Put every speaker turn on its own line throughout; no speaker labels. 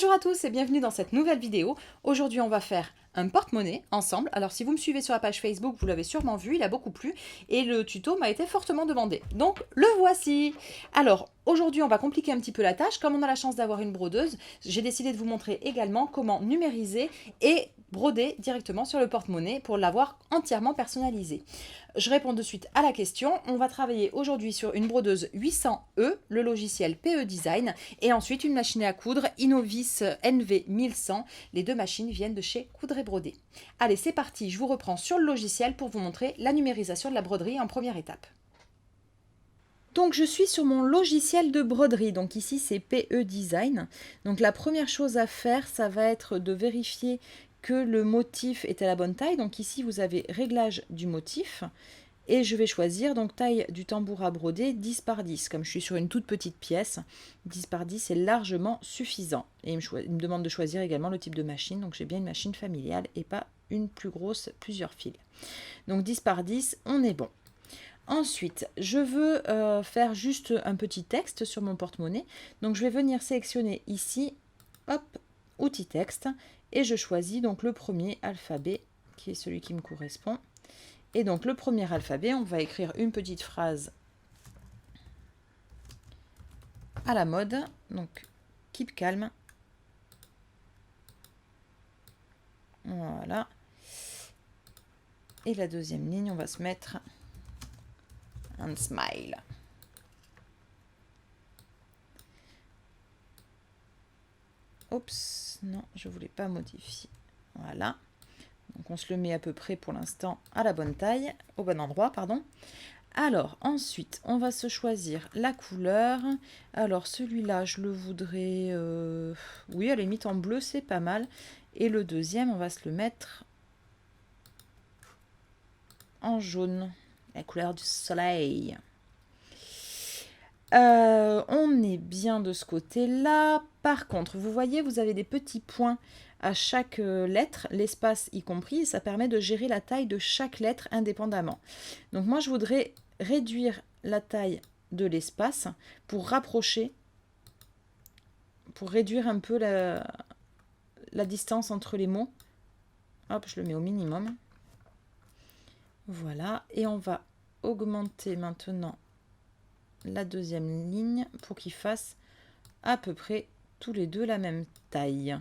Bonjour à tous et bienvenue dans cette nouvelle vidéo. Aujourd'hui on va faire un porte-monnaie ensemble. Alors si vous me suivez sur la page Facebook, vous l'avez sûrement vu, il a beaucoup plu et le tuto m'a été fortement demandé. Donc le voici. Alors aujourd'hui on va compliquer un petit peu la tâche. Comme on a la chance d'avoir une brodeuse, j'ai décidé de vous montrer également comment numériser et broder directement sur le porte-monnaie pour l'avoir entièrement personnalisé. Je réponds de suite à la question. On va travailler aujourd'hui sur une brodeuse 800E, le logiciel PE Design, et ensuite une machine à coudre Innovis NV 1100. Les deux machines viennent de chez Coudre et Broder. Allez, c'est parti, je vous reprends sur le logiciel pour vous montrer la numérisation de la broderie en première étape. Donc je suis sur mon logiciel de broderie, donc ici c'est PE Design. Donc la première chose à faire, ça va être de vérifier que le motif est à la bonne taille. Donc ici vous avez réglage du motif et je vais choisir donc taille du tambour à broder 10 par 10. Comme je suis sur une toute petite pièce, 10 par 10 est largement suffisant. Et il me demande de choisir également le type de machine, donc j'ai bien une machine familiale et pas une plus grosse, plusieurs fils. Donc 10 par 10, on est bon. Ensuite, je veux faire juste un petit texte sur mon porte-monnaie. Donc je vais venir sélectionner ici, hop, outil texte, et je choisis donc le premier alphabet, qui est celui qui me correspond. Et donc le premier alphabet, on va écrire une petite phrase à la mode. Donc keep calm. Voilà. Et la deuxième ligne, on va se mettre un smile. Oups, non, je ne voulais pas modifier. Voilà. Donc on se le met à peu près pour l'instant à la bonne taille, au bon endroit, pardon. Alors ensuite, on va se choisir la couleur. Alors celui-là, je le voudrais, oui, à la limite en bleu, c'est pas mal. Et le deuxième, on va se le mettre en jaune, la couleur du soleil. On est bien de ce côté-là. Par contre, vous voyez, vous avez des petits points à chaque lettre, l'espace y compris. Ça permet de gérer la taille de chaque lettre indépendamment. Donc moi, je voudrais réduire la taille de l'espace pour rapprocher, pour réduire un peu la distance entre les mots. Hop, je le mets au minimum. Voilà, et on va augmenter maintenant la deuxième ligne pour qu'ils fassent à peu près tous les deux la même taille.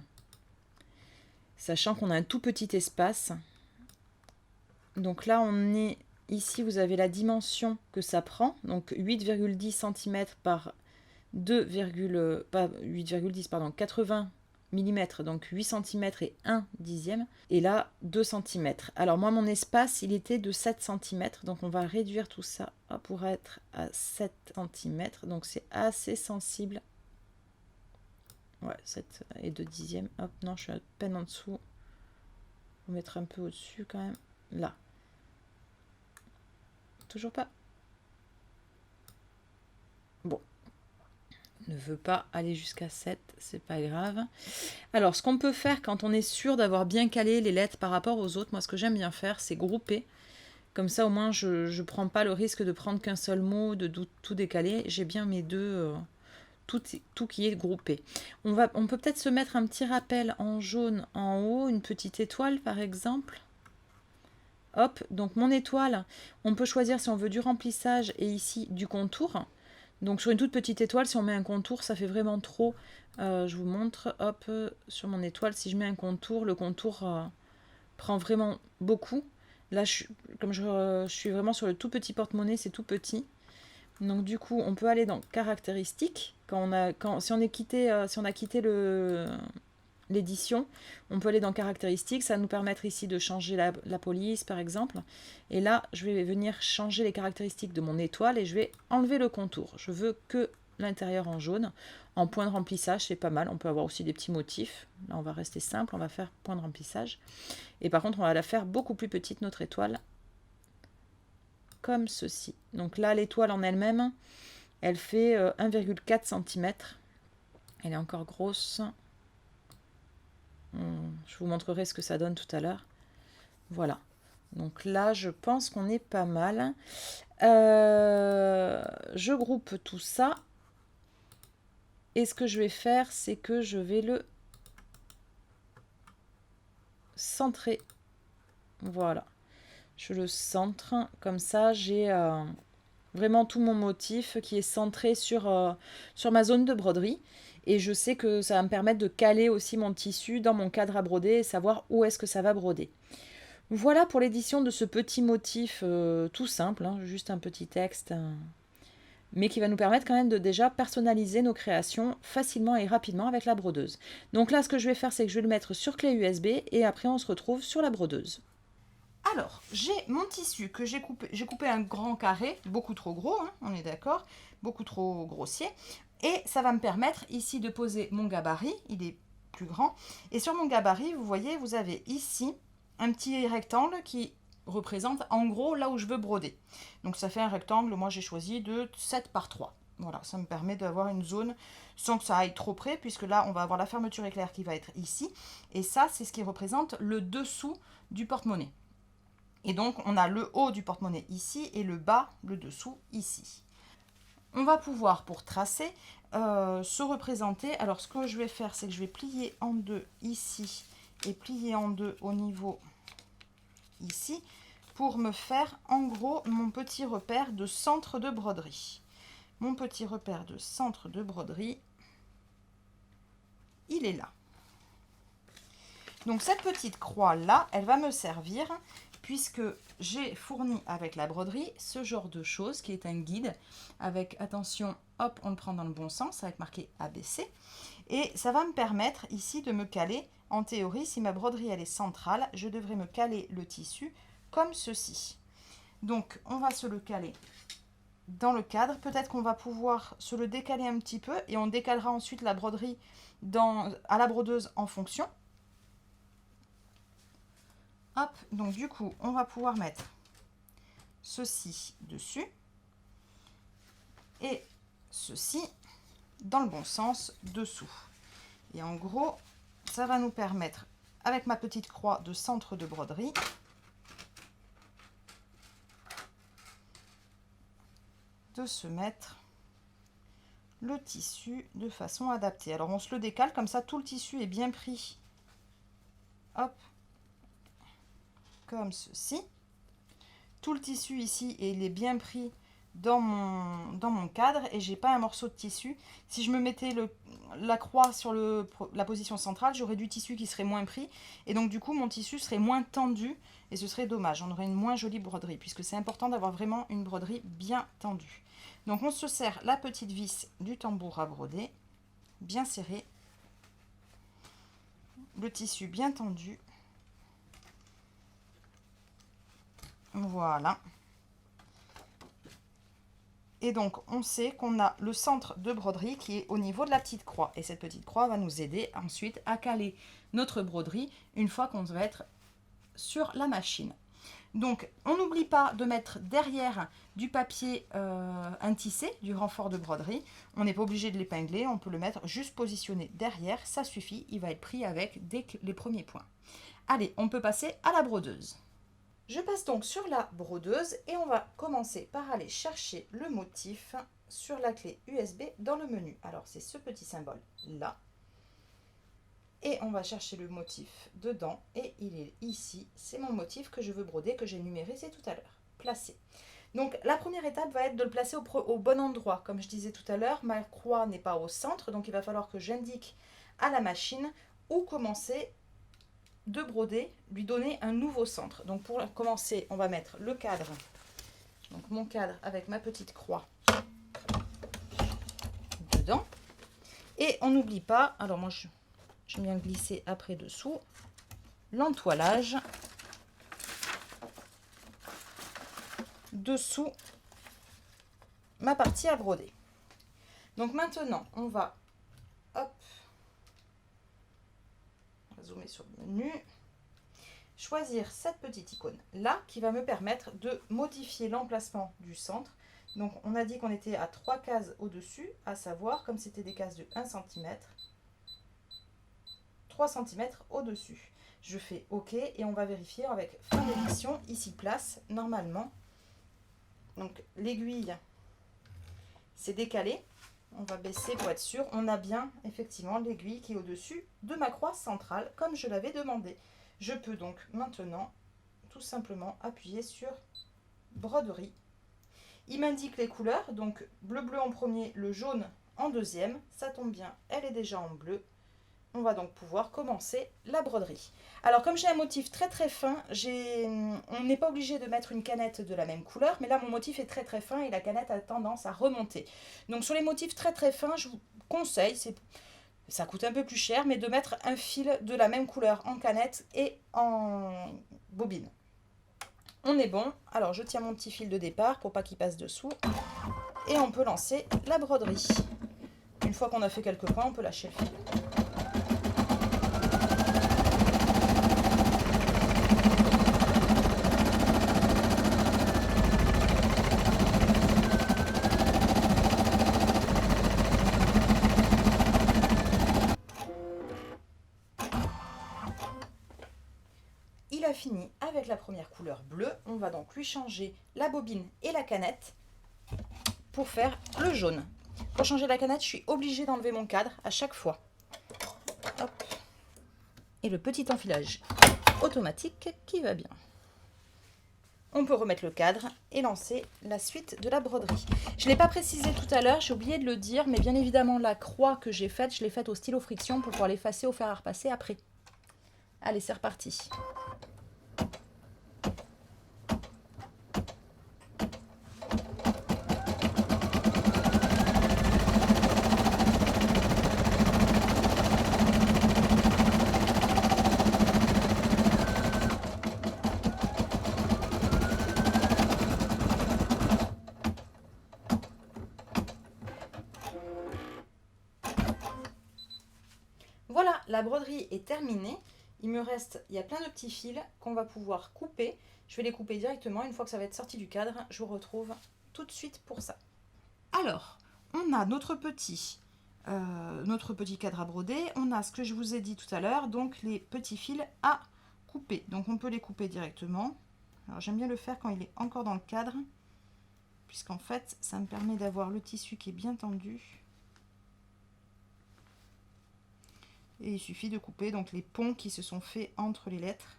Sachant qu'on a un tout petit espace. Donc là, on est ici, vous avez la dimension que ça prend. Donc 8,10 cm par 80 mm, donc 8 cm et 1 dixième. Et là, 2 cm. Alors moi, mon espace, il était de 7 cm. Donc on va réduire tout ça pour être à 7 cm. Donc c'est assez sensible. Ouais, 7 et 2 dixièmes. Hop, non, je suis à peine en dessous. On va mettre un peu au-dessus quand même. Là. Toujours pas. Bon. Ne veut pas aller jusqu'à 7, c'est pas grave. Alors, ce qu'on peut faire quand on est sûr d'avoir bien calé les lettres par rapport aux autres, moi, ce que j'aime bien faire, c'est grouper. Comme ça, au moins, je ne prends pas le risque de prendre qu'un seul mot, de tout décaler. J'ai bien mes deux... tout qui est groupé. On peut peut-être se mettre un petit rappel en jaune en haut, une petite étoile par exemple. Hop, donc mon étoile, on peut choisir si on veut du remplissage et ici du contour. Donc sur une toute petite étoile, si on met un contour, ça fait vraiment trop. Je vous montre, hop, sur mon étoile, si je mets un contour, le contour prend vraiment beaucoup. Là, comme je suis vraiment sur le tout petit porte-monnaie, c'est tout petit. Donc du coup, on peut aller dans caractéristiques. Si on a quitté l'édition, on peut aller dans caractéristiques. Ça va nous permettre ici de changer la police, par exemple. Et là, je vais venir changer les caractéristiques de mon étoile et je vais enlever le contour. Je veux que l'intérieur en jaune. En point de remplissage, c'est pas mal. On peut avoir aussi des petits motifs. Là, on va rester simple. On va faire point de remplissage. Et par contre, on va la faire beaucoup plus petite, notre étoile. Comme ceci. Donc là, l'étoile en elle-même, elle fait 1,4 cm. Elle est encore grosse. Je vous montrerai ce que ça donne tout à l'heure. Voilà. Donc là, je pense qu'on est pas mal. Je groupe tout ça. Et ce que je vais faire, c'est que je vais le centrer. Voilà. Je le centre. Comme ça, j'ai vraiment tout mon motif qui est centré sur ma zone de broderie. Et je sais que ça va me permettre de caler aussi mon tissu dans mon cadre à broder et savoir où est-ce que ça va broder. Voilà pour l'édition de ce petit motif tout simple, hein, juste un petit texte, mais qui va nous permettre quand même de déjà personnaliser nos créations facilement et rapidement avec la brodeuse. Donc là, ce que je vais faire, c'est que je vais le mettre sur clé USB et après on se retrouve sur la brodeuse. Alors, j'ai mon tissu que j'ai coupé un grand carré, beaucoup trop gros, hein, on est d'accord, beaucoup trop grossier. Et ça va me permettre ici de poser mon gabarit, il est plus grand. Et sur mon gabarit, vous voyez, vous avez ici un petit rectangle qui représente en gros là où je veux broder. Donc ça fait un rectangle, moi j'ai choisi de 7 par 3. Voilà, ça me permet d'avoir une zone sans que ça aille trop près, puisque là on va avoir la fermeture éclair qui va être ici. Et ça, c'est ce qui représente le dessous du porte-monnaie. Et donc, on a le haut du porte-monnaie ici et le bas, le dessous, ici. On va pouvoir, pour tracer, se représenter. Alors, ce que je vais faire, c'est que je vais plier en deux ici et plier en deux au niveau ici pour me faire, en gros, mon petit repère de centre de broderie. Mon petit repère de centre de broderie, il est là. Donc, cette petite croix-là, elle va me servir puisque j'ai fourni avec la broderie ce genre de choses qui est un guide avec, attention, hop, on le prend dans le bon sens avec marqué ABC. Et ça va me permettre ici de me caler, en théorie, si ma broderie elle est centrale, je devrais me caler le tissu comme ceci. Donc, on va se le caler dans le cadre. Peut-être qu'on va pouvoir se le décaler un petit peu et on décalera ensuite la broderie à la brodeuse en fonction. Hop, donc du coup, on va pouvoir mettre ceci dessus et ceci dans le bon sens dessous. Et en gros, ça va nous permettre, avec ma petite croix de centre de broderie, de se mettre le tissu de façon adaptée. Alors on se le décale, comme ça tout le tissu est bien pris. Hop, comme ceci. Tout le tissu ici, et il est bien pris dans mon cadre et j'ai pas un morceau de tissu. Si je me mettais la croix sur la position centrale, j'aurais du tissu qui serait moins pris et donc du coup mon tissu serait moins tendu et ce serait dommage. On aurait une moins jolie broderie puisque c'est important d'avoir vraiment une broderie bien tendue. Donc on se serre la petite vis du tambour à broder, bien serré, le tissu bien tendu. Voilà. Et donc, on sait qu'on a le centre de broderie qui est au niveau de la petite croix. Et cette petite croix va nous aider ensuite à caler notre broderie une fois qu'on va être sur la machine. Donc, on n'oublie pas de mettre derrière du papier un tissé, du renfort de broderie. On n'est pas obligé de l'épingler, on peut le mettre juste positionné derrière. Ça suffit, il va être pris avec dès les premiers points. Allez, on peut passer à la brodeuse. Je passe donc sur la brodeuse et on va commencer par aller chercher le motif sur la clé USB dans le menu. Alors c'est ce petit symbole là. Et on va chercher le motif dedans et il est ici. C'est mon motif que je veux broder, que j'ai numérisé tout à l'heure. Placé. Donc la première étape va être de le placer au bon endroit. Comme je disais tout à l'heure, ma croix n'est pas au centre, donc il va falloir que j'indique à la machine où commencer de broder, lui donner un nouveau centre. Donc pour commencer, on va mettre le cadre, donc mon cadre avec ma petite croix dedans. Et on n'oublie pas, alors moi j'aime bien glisser après dessous, l'entoilage dessous ma partie à broder. Donc maintenant, on va, hop, zoomer sur le menu, choisir cette petite icône là qui va me permettre de modifier l'emplacement du centre. Donc on a dit qu'on était à 3 cases au-dessus, à savoir, comme c'était des cases de 1 cm, 3 cm au-dessus. Je fais OK et on va vérifier avec fin d'édition, ici place, normalement. Donc l'aiguille s'est décalée. On va baisser pour être sûr. On a bien effectivement l'aiguille qui est au-dessus de ma croix centrale, comme je l'avais demandé. Je peux donc maintenant tout simplement appuyer sur broderie. Il m'indique les couleurs, donc bleu en premier, le jaune en deuxième. Ça tombe bien, elle est déjà en bleu. On va donc pouvoir commencer la broderie. Alors comme j'ai un motif très fin, on n'est pas obligé de mettre une canette de la même couleur, mais là mon motif est très fin et la canette a tendance à remonter. Donc sur les motifs très fins, je vous conseille, ça coûte un peu plus cher, mais de mettre un fil de la même couleur en canette et en bobine. On est bon, alors je tiens mon petit fil de départ pour pas qu'il passe dessous et on peut lancer la broderie. Une fois qu'on a fait quelques points, on peut lâcher le fil. Il a fini avec la première couleur bleue. On va donc lui changer la bobine et la canette pour faire le jaune. Pour changer la canette, je suis obligée d'enlever mon cadre à chaque fois. Hop. Et le petit enfilage automatique qui va bien. On peut remettre le cadre et lancer la suite de la broderie. Je ne l'ai pas précisé tout à l'heure, j'ai oublié de le dire, mais bien évidemment la croix que j'ai faite, je l'ai faite au stylo friction pour pouvoir l'effacer au fer à repasser après. Allez, c'est reparti. Voilà, la broderie est terminée. Il y a plein de petits fils qu'on va pouvoir couper. Je vais les couper directement. Une fois que ça va être sorti du cadre, je vous retrouve tout de suite pour ça. Alors, on a notre petit cadre à broder. On a ce que je vous ai dit tout à l'heure, donc les petits fils à couper. Donc on peut les couper directement. Alors j'aime bien le faire quand il est encore dans le cadre, puisqu'en fait, ça me permet d'avoir le tissu qui est bien tendu. Et il suffit de couper donc les ponts qui se sont faits entre les lettres.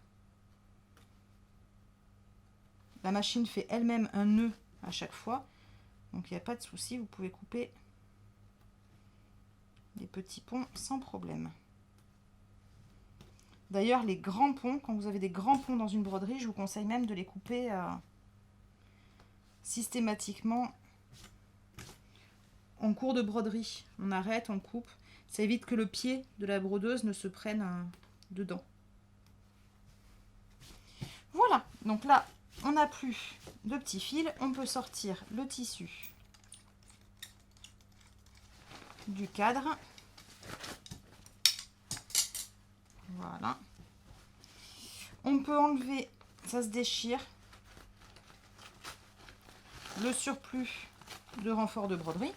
La machine fait elle-même un nœud à chaque fois, donc il n'y a pas de souci, vous pouvez couper les petits ponts sans problème. D'ailleurs, les grands ponts, quand vous avez des grands ponts dans une broderie, je vous conseille même de les couper systématiquement en cours de broderie. On arrête, on coupe. Ça évite que le pied de la brodeuse ne se prenne dedans. Voilà, donc là, on n'a plus de petits fils. On peut sortir le tissu du cadre. Voilà. On peut enlever, ça se déchire, le surplus de renfort de broderie.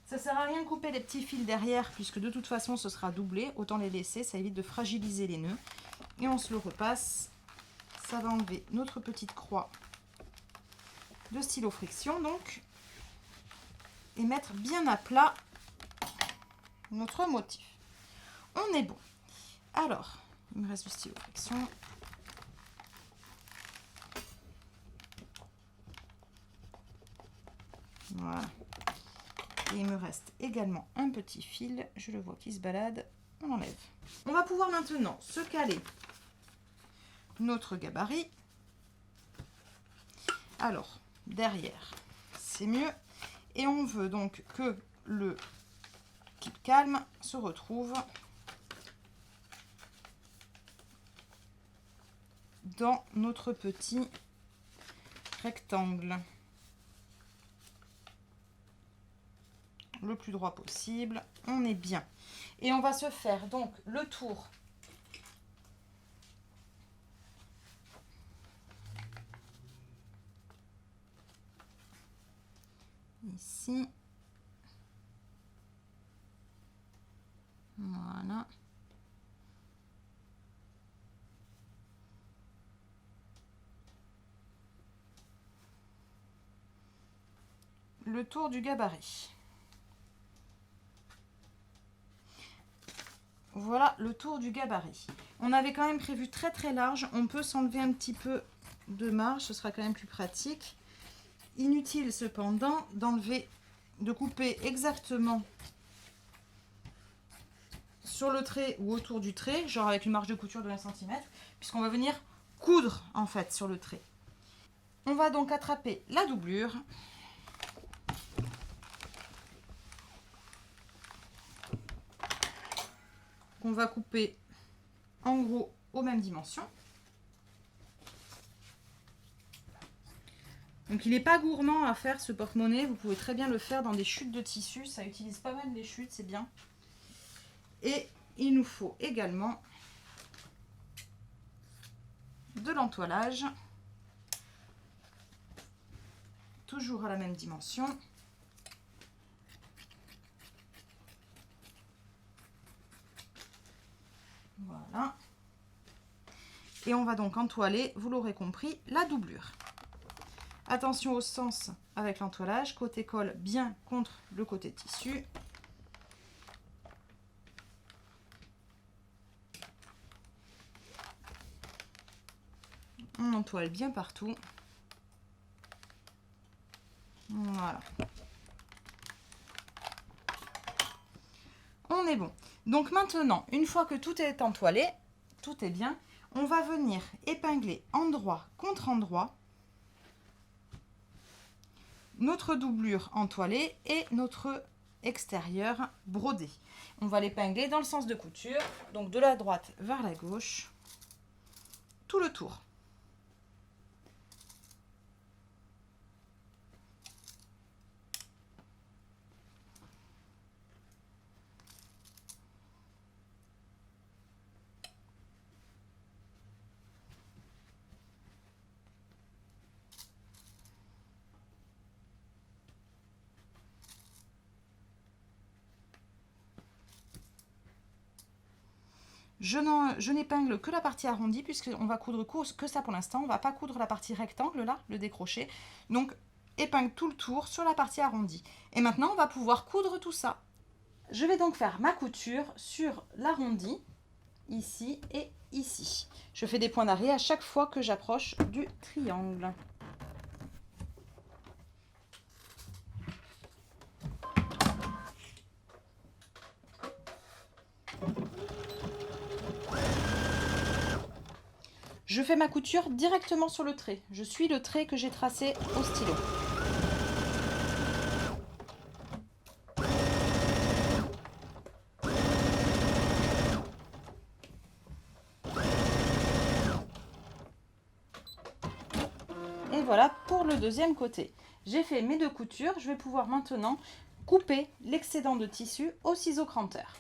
Ça sert à rien de couper les petits fils derrière, puisque de toute façon ce sera doublé. Autant les laisser, ça évite de fragiliser les nœuds. Et on se le repasse. Ça va enlever notre petite croix de stylo friction, donc. Et mettre bien à plat notre motif. On est bon. Alors, il me reste du stylo friction. Voilà. Et il me reste également un petit fil, je le vois qui se balade, on l'enlève. On va pouvoir maintenant se caler notre gabarit. Alors, derrière, c'est mieux. Et on veut donc que le keep calm se retrouve dans notre petit rectangle. Le plus droit possible, on est bien. Et on va se faire donc le tour ici. Voilà. Le tour du gabarit. voilà le tour du gabarit. On avait quand même prévu très très large. On peut s'enlever un petit peu de marge, ce sera quand même plus pratique. Inutile cependant de couper exactement sur le trait ou autour du trait, genre avec une marge de couture de 1 cm, puisqu'on va venir coudre en fait sur le trait. On va donc attraper la doublure. Qu'on va couper en gros aux mêmes dimensions. Donc il n'est pas gourmand à faire ce porte-monnaie, vous pouvez très bien le faire dans des chutes de tissu, ça utilise pas mal les chutes, c'est bien. Et il nous faut également de l'entoilage, toujours à la même dimension. Voilà. Et on va donc entoiler, vous l'aurez compris, la doublure. Attention au sens avec l'entoilage, côté colle bien contre le côté tissu. On entoile bien partout. Voilà. On est bon. Donc maintenant, une fois que tout est entoilé, tout est bien, on va venir épingler endroit contre endroit notre doublure entoilée et notre extérieur brodé. On va l'épingler dans le sens de couture, donc de la droite vers la gauche, tout le tour. Je n'épingle que la partie arrondie puisqu'on va coudre que ça pour l'instant. On ne va pas coudre la partie rectangle là, le décroché. Donc épingle tout le tour sur la partie arrondie. Et maintenant on va pouvoir coudre tout ça. Je vais donc faire ma couture sur l'arrondi, ici et ici. Je fais des points d'arrêt à chaque fois que j'approche du triangle. Je fais ma couture directement sur le trait. Je suis le trait que j'ai tracé au stylo. Et voilà pour le deuxième côté. J'ai fait mes 2 coutures. Je vais pouvoir maintenant couper l'excédent de tissu au ciseau cranteur.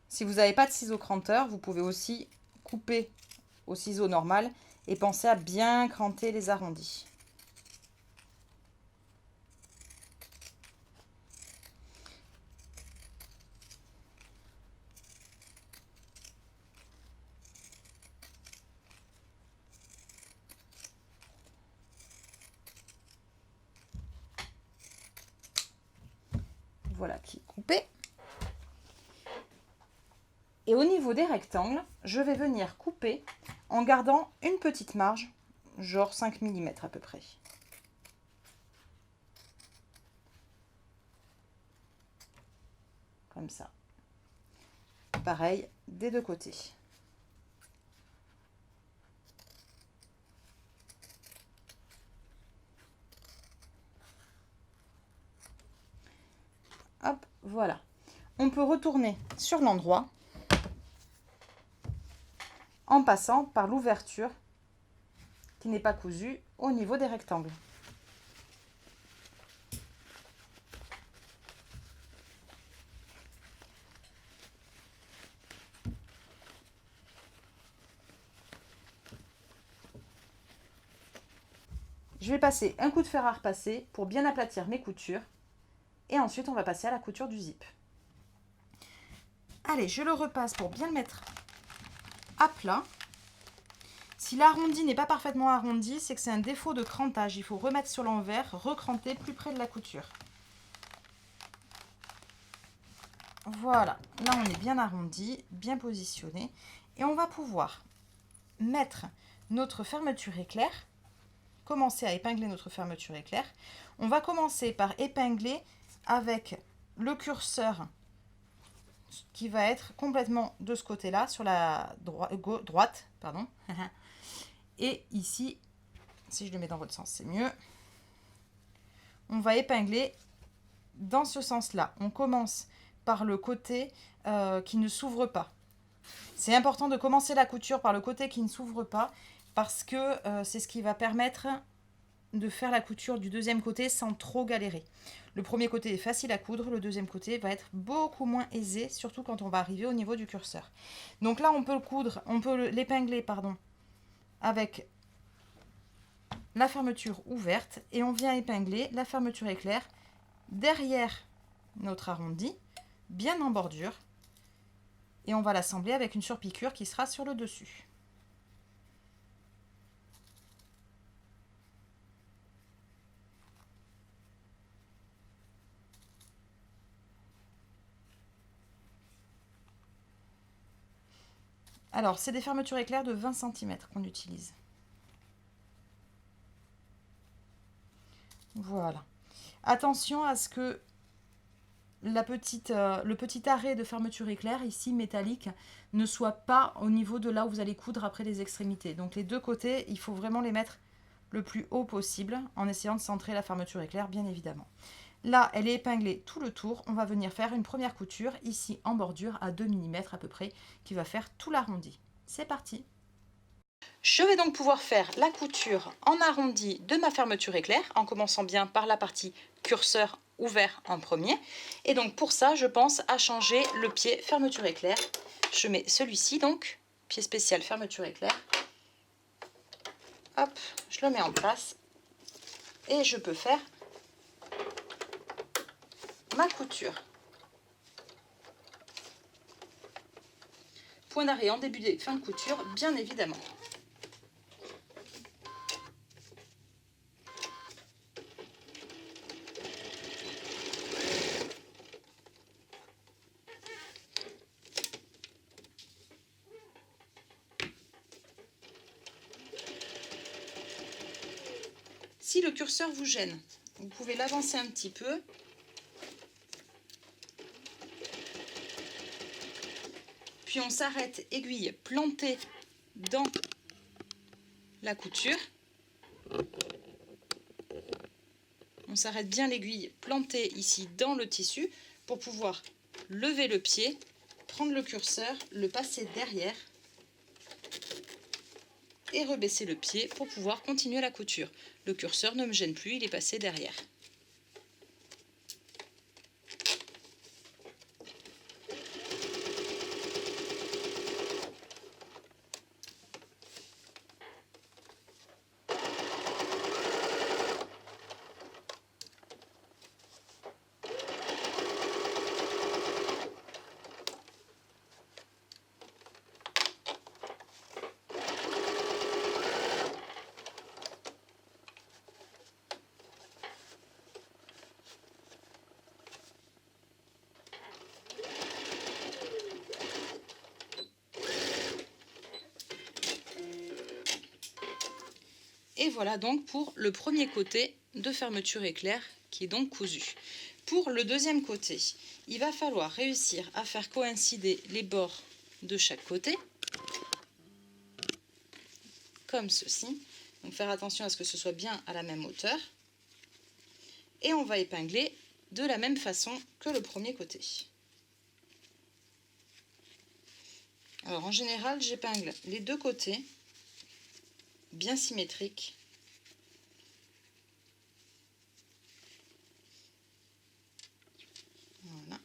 Si vous n'avez pas de ciseau cranteur, vous pouvez aussi couper au ciseau normal et pensez à bien cranter les arrondis. Voilà qui est coupé. Et au niveau des rectangles, je vais venir couper en gardant une petite marge, genre 5 mm à peu près. Comme ça. Pareil des 2 côtés. Hop, voilà. On peut retourner sur l'endroit en passant par l'ouverture qui n'est pas cousue au niveau des rectangles. Je vais passer un coup de fer à repasser pour bien aplatir mes coutures. Et ensuite, on va passer à la couture du zip. Allez, je le repasse pour bien le mettre à plat. Si l'arrondi n'est pas parfaitement arrondi, c'est que c'est un défaut de crantage. Il faut remettre sur l'envers, recranter plus près de la couture. Voilà, là on est bien arrondi, bien positionné. Et on va pouvoir mettre notre fermeture éclair, commencer à épingler notre fermeture éclair. On va commencer par épingler avec le curseur qui va être complètement de ce côté-là, sur la droite, pardon. Et ici, si je le mets dans votre sens, c'est mieux. On va épingler dans ce sens-là. On commence par le côté qui ne s'ouvre pas. C'est important de commencer la couture par le côté qui ne s'ouvre pas parce que c'est ce qui va permettre de faire la couture du deuxième côté sans trop galérer. Le premier côté est facile à coudre, le deuxième côté va être beaucoup moins aisé, surtout quand on va arriver au niveau du curseur. Donc là, on peut le coudre, on peut l'épingler, pardon, avec la fermeture ouverte et on vient épingler la fermeture éclair derrière notre arrondi, bien en bordure, et on va l'assembler avec une surpiqûre qui sera sur le dessus. Alors, c'est des fermetures éclair de 20 cm qu'on utilise. Voilà. Attention à ce que le petit arrêt de fermeture éclair, ici métallique, ne soit pas au niveau de là où vous allez coudre après les extrémités. Donc les deux côtés, il faut vraiment les mettre le plus haut possible, en essayant de centrer la fermeture éclair, bien évidemment. Là, elle est épinglée tout le tour. On va venir faire une première couture, ici en bordure, à 2 mm à peu près, qui va faire tout l'arrondi. C'est parti! Je vais donc pouvoir faire la couture en arrondi de ma fermeture éclair, en commençant bien par la partie curseur ouvert en premier. Et donc pour ça, je pense à changer le pied fermeture éclair. Je mets celui-ci donc, pied spécial fermeture éclair. Hop, je le mets en place. Et je peux faire ma couture. Point d'arrêt en début de fin de couture, bien évidemment. Si le curseur vous gêne, vous pouvez l'avancer un petit peu. Puis on s'arrête, aiguille plantée dans la couture. On s'arrête bien l'aiguille plantée ici dans le tissu pour pouvoir lever le pied, prendre le curseur, le passer derrière et rebaisser le pied pour pouvoir continuer la couture. Le curseur ne me gêne plus, il est passé derrière. Et voilà donc pour le premier côté de fermeture éclair qui est donc cousu. Pour le deuxième côté, il va falloir réussir à faire coïncider les bords de chaque côté, comme ceci. Donc faire attention à ce que ce soit bien à la même hauteur. Et on va épingler de la même façon que le premier côté. Alors en général, j'épingle les deux côtés, bien symétriques. Voilà.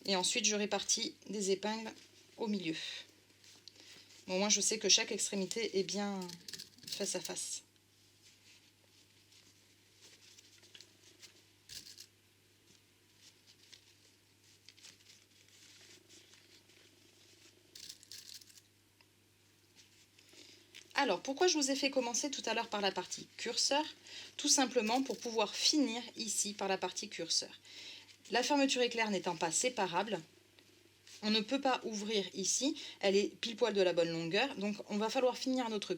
Et ensuite, je répartis des épingles au milieu. Bon, moi, je sais que chaque extrémité est bien face à face. Alors, pourquoi je vous ai fait commencer tout à l'heure par la partie curseur? Tout simplement pour pouvoir finir ici par la partie curseur. La fermeture éclair n'étant pas séparable, on ne peut pas ouvrir ici, elle est pile poil de la bonne longueur, donc on va falloir finir notre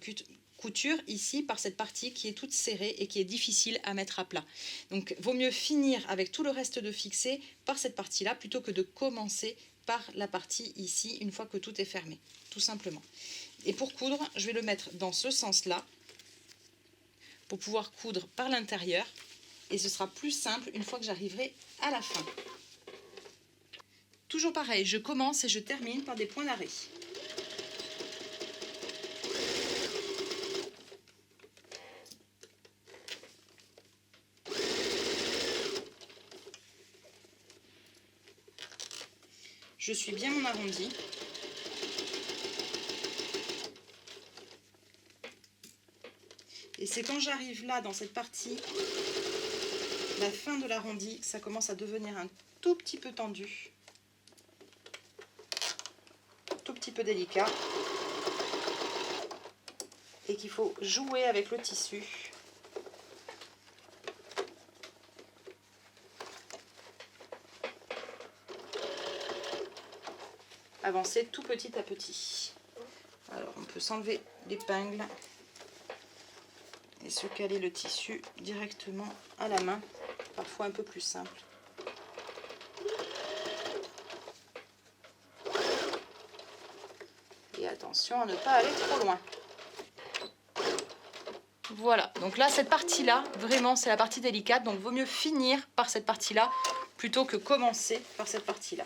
couture ici par cette partie qui est toute serrée et qui est difficile à mettre à plat. Donc vaut mieux finir avec tout le reste de fixé par cette partie-là plutôt que de commencer par la partie ici une fois que tout est fermé, tout simplement. Et pour coudre, je vais le mettre dans ce sens-là pour pouvoir coudre par l'intérieur et ce sera plus simple une fois que j'arriverai à la fin. Toujours pareil, je commence et je termine par des points d'arrêt. Je suis bien mon arrondi. Et c'est quand j'arrive là, dans cette partie, la fin de l'arrondi, que ça commence à devenir un tout petit peu tendu. Tout petit peu délicat. Et qu'il faut jouer avec le tissu. Avancer tout petit à petit. Alors on peut s'enlever l'épingle et se caler le tissu directement à la main, parfois un peu plus simple. Et attention à ne pas aller trop loin. Voilà, donc là cette partie-là, vraiment c'est la partie délicate, donc vaut mieux finir par cette partie-là plutôt que commencer par cette partie-là.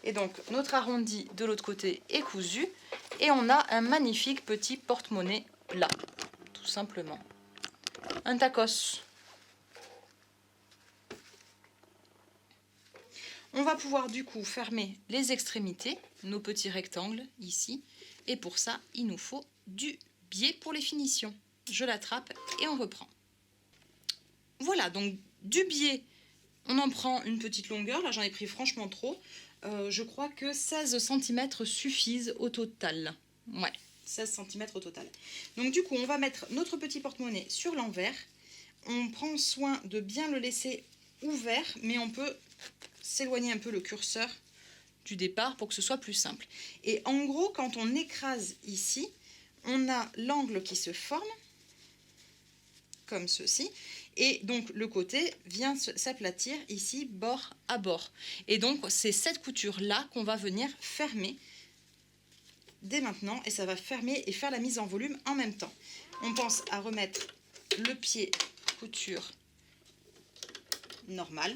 Et donc notre arrondi de l'autre côté est cousu et on a un magnifique petit porte-monnaie plat, tout simplement. Un tacos. On va pouvoir du coup fermer les extrémités, nos petits rectangles ici, et pour ça il nous faut du biais pour les finitions. Je l'attrape et on reprend. Voilà, donc du biais, on en prend une petite longueur, là j'en ai pris franchement trop. Je crois que 16 cm suffisent au total. Ouais, 16 cm au total. Donc du coup, on va mettre notre petit porte-monnaie sur l'envers. On prend soin de bien le laisser ouvert, mais on peut s'éloigner un peu le curseur du départ pour que ce soit plus simple. Et en gros, quand on écrase ici, on a l'angle qui se forme, comme ceci, et donc le côté vient s'aplatir ici bord à bord, et donc c'est cette couture là qu'on va venir fermer dès maintenant, et ça va fermer et faire la mise en volume en même temps. On pense à remettre le pied couture normal.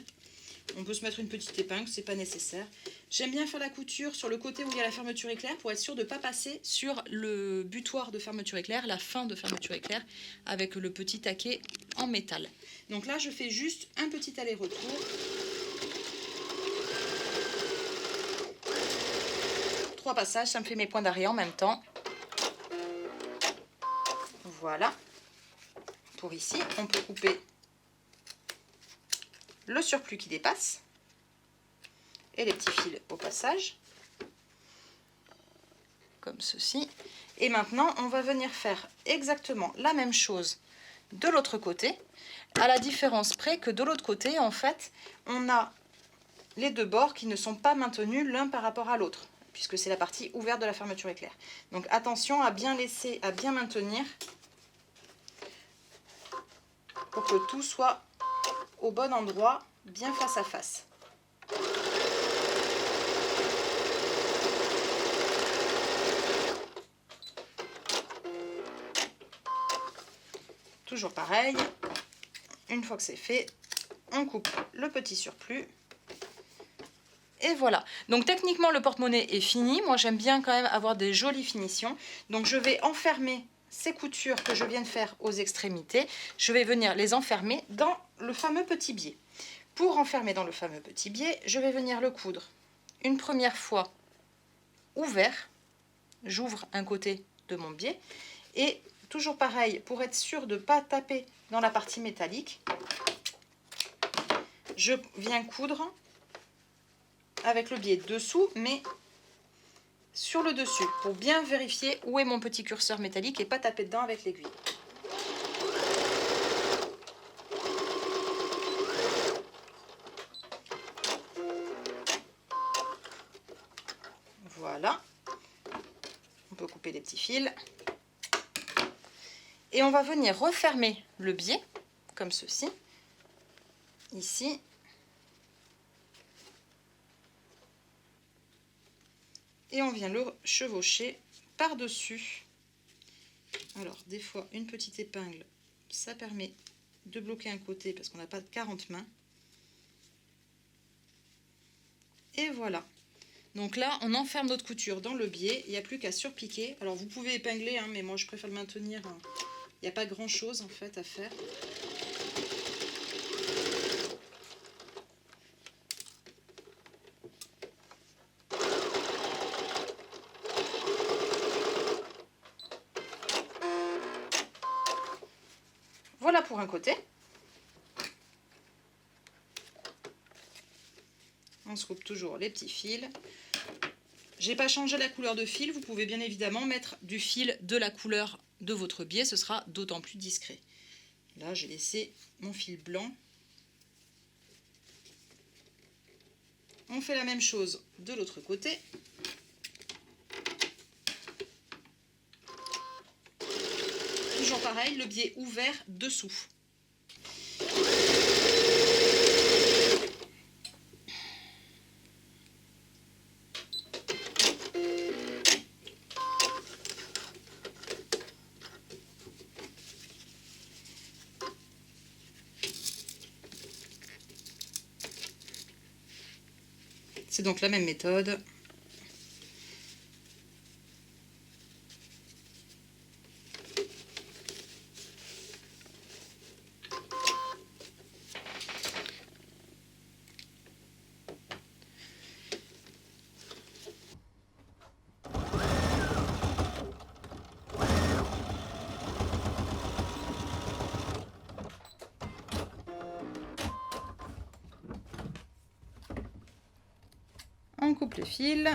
On peut se mettre une petite épingle, c'est pas nécessaire. J'aime bien faire la couture sur le côté où il y a la fermeture éclair pour être sûr de ne pas passer sur le butoir de fermeture éclair, la fin de fermeture éclair, avec le petit taquet en métal. Donc là, je fais juste un petit aller-retour. 3 passages, ça me fait mes points d'arrêt en même temps. Voilà. Pour ici, on peut couper le surplus qui dépasse et les petits fils au passage, comme ceci. Et maintenant, on va venir faire exactement la même chose de l'autre côté, à la différence près que de l'autre côté, en fait, on a les deux bords qui ne sont pas maintenus l'un par rapport à l'autre, puisque c'est la partie ouverte de la fermeture éclair. Donc attention à bien laisser, à bien maintenir, pour que tout soit au bon endroit, bien face à face. Toujours pareil, une fois que c'est fait, on coupe le petit surplus. Et voilà, donc techniquement le porte-monnaie est fini. Moi j'aime bien quand même avoir des jolies finitions. Donc je vais enfermer ces coutures que je viens de faire aux extrémités. Je vais venir les enfermer dans le fameux petit biais. Pour enfermer dans le fameux petit biais, je vais venir le coudre une première fois ouvert. J'ouvre un côté de mon biais et toujours pareil, pour être sûr de ne pas taper dans la partie métallique, je viens coudre avec le biais dessous, mais sur le dessus, pour bien vérifier où est mon petit curseur métallique et pas taper dedans avec l'aiguille. Voilà. On peut couper les petits fils. Et on va venir refermer le biais, comme ceci, ici. Et on vient le chevaucher par-dessus. Alors, des fois, une petite épingle, ça permet de bloquer un côté parce qu'on n'a pas de 40 mains. Et voilà. Donc là, on enferme notre couture dans le biais. Il n'y a plus qu'à surpiquer. Alors, vous pouvez épingler, hein, mais moi, je préfère le maintenir. Il n'y a pas grand-chose, en fait, à faire. Voilà pour un côté. On se coupe toujours les petits fils. J'ai pas changé la couleur de fil. Vous pouvez bien évidemment mettre du fil de la couleur de votre biais. Ce sera d'autant plus discret. Là, j'ai laissé mon fil blanc. On fait la même chose de l'autre côté. Toujours pareil, le biais ouvert dessous. C'est donc la même méthode. On coupe les fils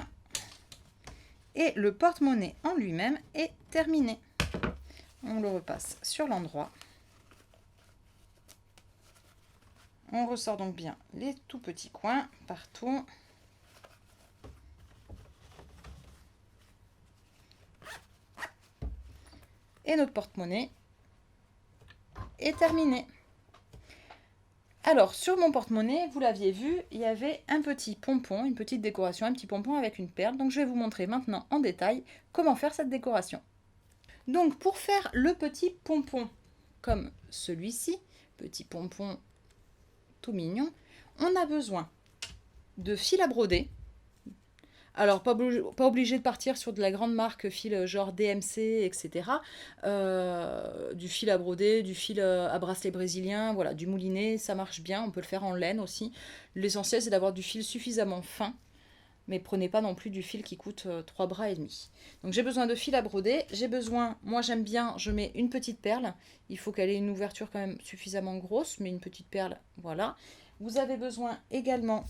et le porte-monnaie en lui-même est terminé. On le repasse sur l'endroit. On ressort donc bien les tout petits coins partout. Et notre porte-monnaie est terminé. Alors, sur mon porte-monnaie, vous l'aviez vu, il y avait un petit pompon, une petite décoration, un petit pompon avec une perle. Donc, je vais vous montrer maintenant en détail comment faire cette décoration. Donc, pour faire le petit pompon, comme celui-ci, petit pompon tout mignon, on a besoin de fil à broder. Alors, pas obligé de partir sur de la grande marque, fil genre DMC, etc. Du fil à broder, du fil à bracelet brésilien, voilà, du moulinet, ça marche bien. On peut le faire en laine aussi. L'essentiel, c'est d'avoir du fil suffisamment fin. Mais prenez pas non plus du fil qui coûte 3 bras et demi. Donc j'ai besoin de fil à broder. J'ai besoin, moi j'aime bien, je mets une petite perle. Il faut qu'elle ait une ouverture quand même suffisamment grosse, mais une petite perle, voilà. Vous avez besoin également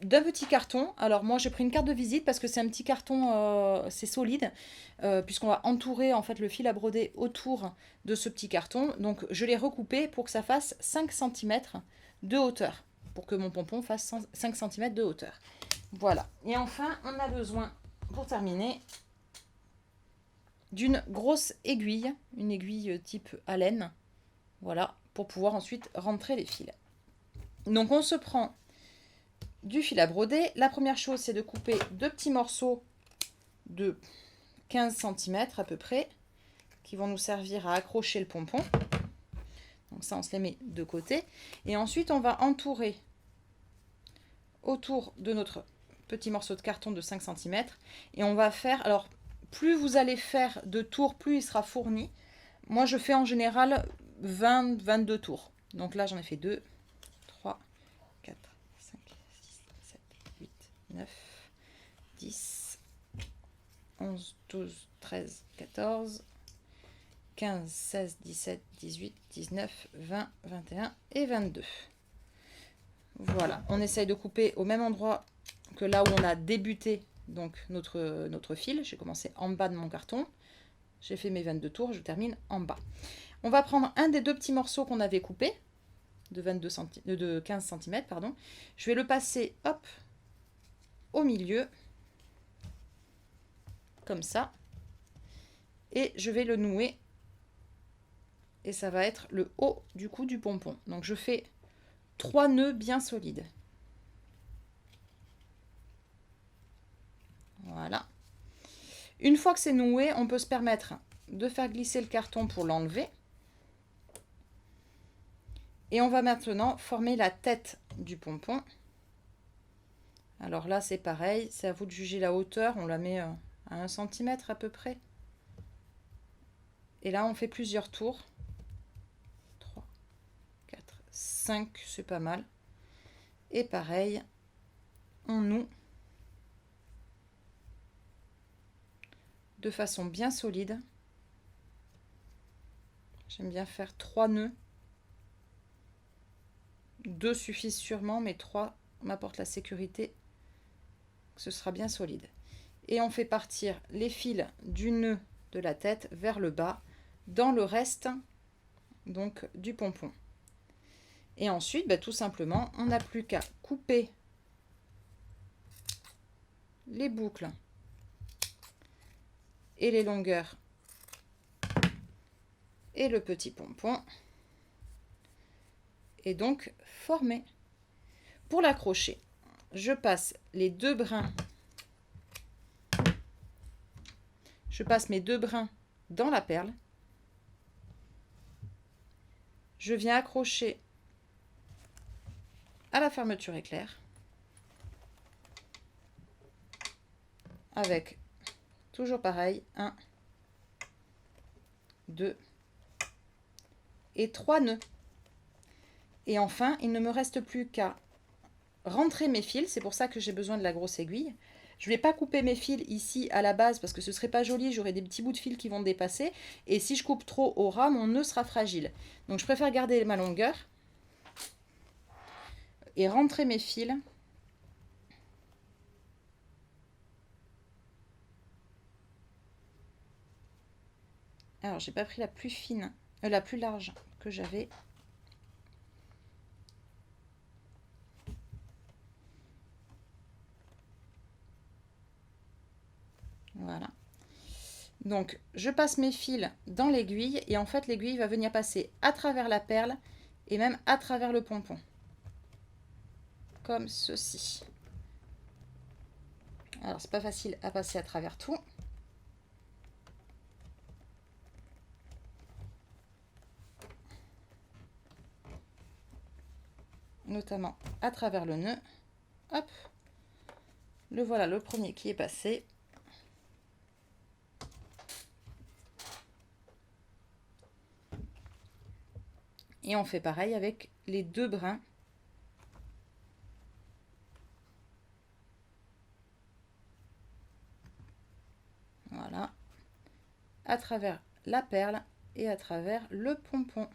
d'un petit carton. Alors moi j'ai pris une carte de visite parce que c'est un petit carton, c'est solide, puisqu'on va entourer en fait le fil à broder autour de ce petit carton. Donc je l'ai recoupé pour que ça fasse 5 cm de hauteur, pour que mon pompon fasse 5 cm de hauteur. Voilà. Et enfin on a besoin, pour terminer, d'une grosse aiguille, une aiguille type Allen, voilà, pour pouvoir ensuite rentrer les fils. Donc on se prend du fil à broder. La première chose, c'est de couper deux petits morceaux de 15 cm à peu près, qui vont nous servir à accrocher le pompon. Donc ça, on se les met de côté. Et ensuite, on va entourer autour de notre petit morceau de carton de 5 cm. Et on va faire, alors plus vous allez faire de tours, plus il sera fourni. Moi, je fais en général 20-22 tours. Donc là, j'en ai fait 2, 3, 4, 5, 6, 7, 8, 9, 10, 11, 12, 13, 14, 15, 16, 17, 18, 19, 20, 21 et 22. Voilà, on essaye de couper au même endroit que là où on a débuté donc notre fil. J'ai commencé en bas de mon carton. J'ai fait mes 22 tours, je termine en bas. On va prendre un des deux petits morceaux qu'on avait coupés, de 15 cm, pardon. Je vais le passer, hop, au milieu. comme ça. Et je vais le nouer. Et ça va être le haut du cou du pompon. Donc je fais 3 nœuds bien solides. Voilà. Une fois que c'est noué, on peut se permettre de faire glisser le carton pour l'enlever. Et on va maintenant former la tête du pompon. Alors là, c'est pareil, c'est à vous de juger la hauteur. On la met à 1 cm à peu près. Et là, on fait plusieurs tours. 3, 4, 5, c'est pas mal. Et pareil, on noue de façon bien solide. J'aime bien faire 3 nœuds. 2 suffisent sûrement, mais 3 m'apportent la sécurité que ce sera bien solide. Et on fait partir les fils du nœud de la tête vers le bas dans le reste donc du pompon. Et ensuite, tout simplement, on n'a plus qu'à couper les boucles et les longueurs et le petit pompon. Et donc former. Pour l'accrocher, je passe les 2 brins. Je passe mes 2 brins dans la perle. Je viens accrocher à la fermeture éclair avec toujours pareil 1, 2 et 3 nœuds. Et enfin, il ne me reste plus qu'à rentrer mes fils. C'est pour ça que j'ai besoin de la grosse aiguille. Je ne vais pas couper mes fils ici à la base parce que ce ne serait pas joli. J'aurai des petits bouts de fil qui vont dépasser. Et si je coupe trop au ras, mon nœud sera fragile. Donc je préfère garder ma longueur et rentrer mes fils. Alors, j'ai pas pris la plus fine, la plus large que j'avais. Voilà. Donc, je passe mes fils dans l'aiguille et en fait, l'aiguille va venir passer à travers la perle et même à travers le pompon. Comme ceci. Alors, c'est pas facile à passer à travers tout. Notamment à travers le nœud. Hop. Le voilà, le premier qui est passé. Et on fait pareil avec les 2 brins. Voilà. À travers la perle et à travers le pompon.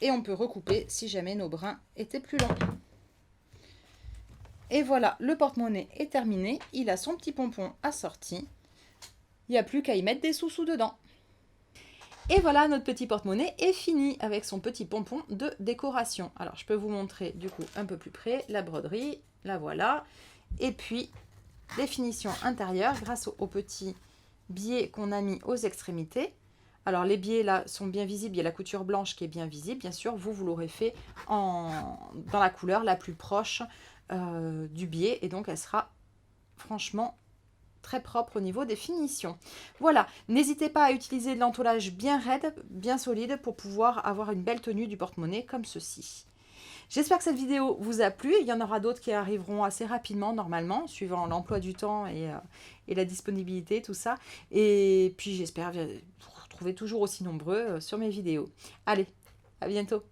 Et on peut recouper si jamais nos brins étaient plus longs. Et voilà, le porte-monnaie est terminé. Il a son petit pompon assorti. Il n'y a plus qu'à y mettre des sous-sous dedans. Et voilà, notre petit porte-monnaie est fini avec son petit pompon de décoration. Alors, je peux vous montrer du coup un peu plus près la broderie. La voilà. Et puis, les finitions intérieures grâce aux petits biais qu'on a mis aux extrémités. Alors, les biais là sont bien visibles. Il y a la couture blanche qui est bien visible. Bien sûr, vous l'aurez fait dans la couleur la plus proche du biais. Et donc, elle sera franchement très propre au niveau des finitions. Voilà, n'hésitez pas à utiliser de l'entoilage bien raide, bien solide pour pouvoir avoir une belle tenue du porte-monnaie comme ceci. J'espère que cette vidéo vous a plu. Il y en aura d'autres qui arriveront assez rapidement normalement, suivant l'emploi du temps et la disponibilité, tout ça. Et puis j'espère vous retrouver toujours aussi nombreux sur mes vidéos. Allez, à bientôt.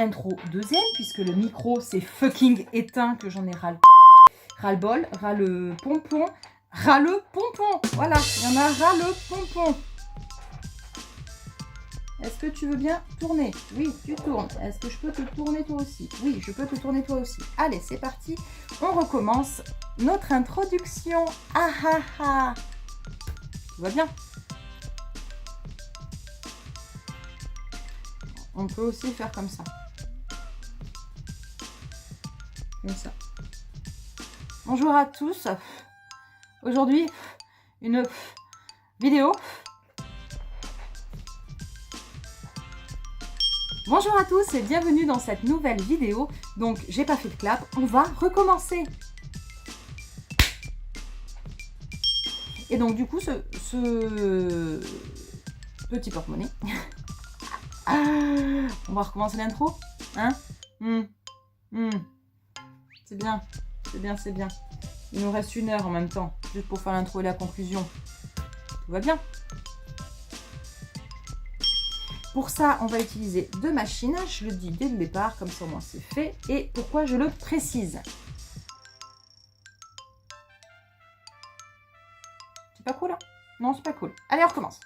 Intro deuxième, puisque le micro c'est fucking éteint, que j'en ai ras-le-bol, ras le pompon, voilà, il y en a ras le pompon. Est-ce que tu veux bien tourner? Oui, tu tournes. Est-ce que je peux te tourner toi aussi? Oui, je peux te tourner toi aussi. Allez, c'est parti. On recommence notre introduction. Ah ah ah. Tout va bien? On peut aussi faire comme ça. Comme ça. Bonjour à tous. Aujourd'hui, une vidéo. Bonjour à tous et bienvenue dans cette nouvelle vidéo. Donc, j'ai pas fait de clap, on va recommencer. Et donc, du coup, ce petit porte-monnaie. On va recommencer l'intro. Hein? C'est bien, c'est bien, c'est bien. Il nous reste 1 heure en même temps, juste pour faire l'intro et la conclusion. Tout va bien. Pour ça, on va utiliser 2 machines. Je le dis dès le départ, comme ça au moins c'est fait. Et pourquoi je le précise? C'est pas cool, hein? Non, c'est pas cool. Allez, on recommence.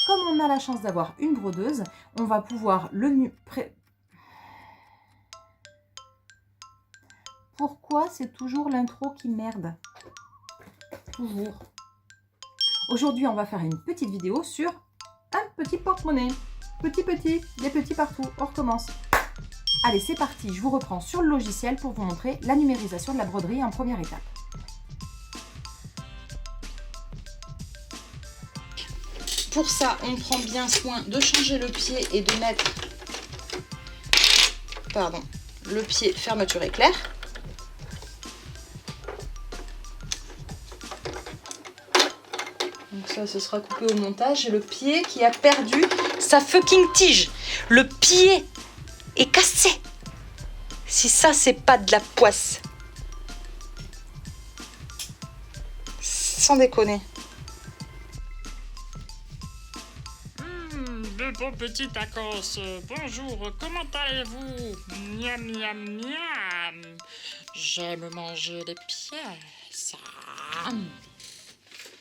Comme on a la chance d'avoir une brodeuse, on va pouvoir Pourquoi c'est toujours l'intro qui merde? Toujours. Aujourd'hui, on va faire une petite vidéo sur un petit porte-monnaie. Petit, des petits partout. On recommence. Allez, c'est parti. Je vous reprends sur le logiciel pour vous montrer la numérisation de la broderie en première étape. Pour ça, on prend bien soin de changer le pied et de mettre, le pied fermeture éclair. Donc ça, ce sera coupé au montage. Et le pied qui a perdu sa fucking tige. Le pied est cassé. Si ça, c'est pas de la poisse. Sans déconner.
De beaux petits tacos, bonjour, comment allez-vous? Miam miam miam. J'aime manger les pièces.